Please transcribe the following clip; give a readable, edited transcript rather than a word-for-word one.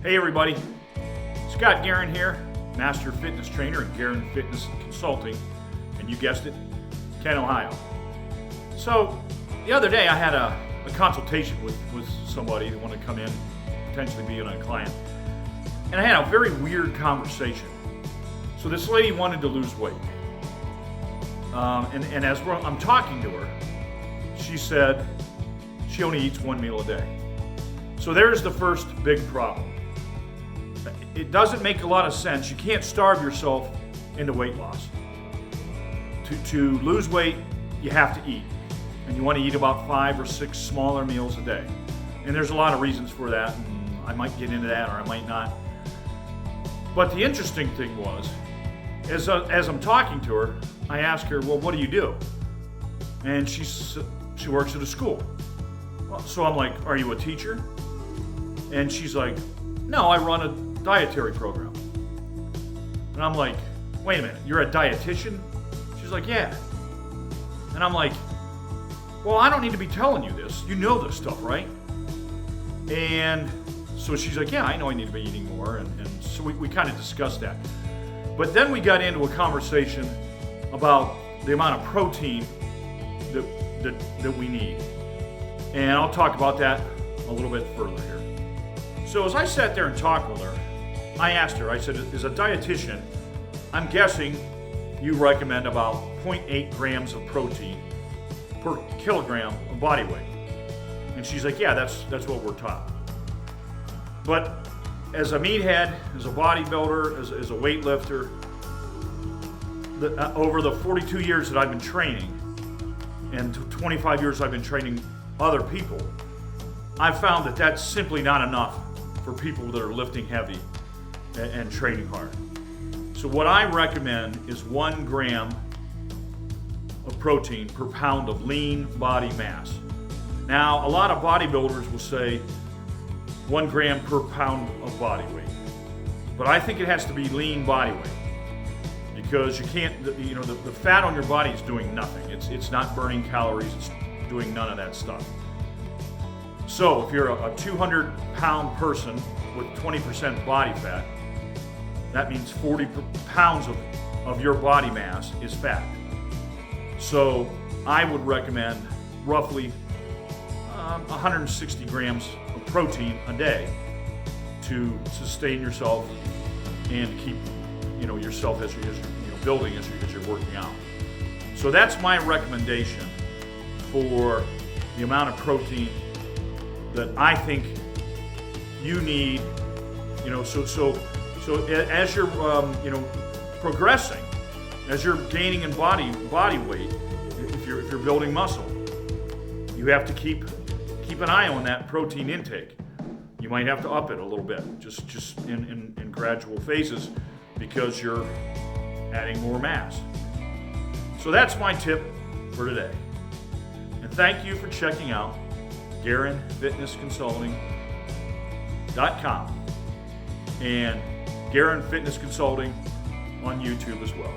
Hey everybody, Scott Garan here, Master Fitness Trainer at Garan Fitness Consulting, and you guessed it, Kent, Ohio. So, the other day I had a consultation with somebody that wanted to come in, potentially being a client, and I had a very weird conversation. So this lady wanted to lose weight, and as I'm talking to her, she said she only eats one meal a day. So there's the first big problem. It doesn't make a lot of sense. You can't starve yourself into weight loss. To lose weight, you have to eat. And you want to eat about 5 or 6 smaller meals a day. And there's a lot of reasons for that, and I might get into that or I might not. But the interesting thing was, as I'm talking to her, I asked her, well, what do you do? And she works at a school. So I'm like, are you a teacher? And she's like, no, I run a dietary program. And I'm like, wait a minute, you're a dietitian? She's like, yeah. And I'm like, well, I don't need to be telling you this. You know this stuff, right? And so she's like, yeah, I know I need to be eating more. And so we kind of discussed that. But then we got into a conversation about the amount of protein that we need. And I'll talk about that a little bit further here. So as I sat there and talked with her, I asked her, I said, as a dietitian, I'm guessing you recommend about 0.8 grams of protein per kilogram of body weight. And she's like, yeah, that's what we're taught. But as a meathead, as a bodybuilder, as a weightlifter, over the 42 years that I've been training and 25 years I've been training other people, I've found that that's simply not enough for people that are lifting heavy and training hard. So what I recommend is 1 gram of protein per pound of lean body mass. Now, a lot of bodybuilders will say 1 gram per pound of body weight, but I think it has to be lean body weight because you can't, the fat on your body is doing nothing. It's not burning calories. It's doing none of that stuff. So if you're a 200-pound person with 20% body fat, that means 40 pounds of your body mass is fat. So I would recommend roughly 160 grams of protein a day to sustain yourself and keep yourself as you're building as you're working out. So that's my recommendation for the amount of protein that I think you need. So as you're progressing, as you're gaining in body weight, if you're building muscle, you have to keep an eye on that protein intake. You might have to up it a little bit, just in gradual phases, because you're adding more mass. So that's my tip for today. And thank you for checking out GaranFitnessConsulting.com and Garan Fitness Consulting on YouTube as well.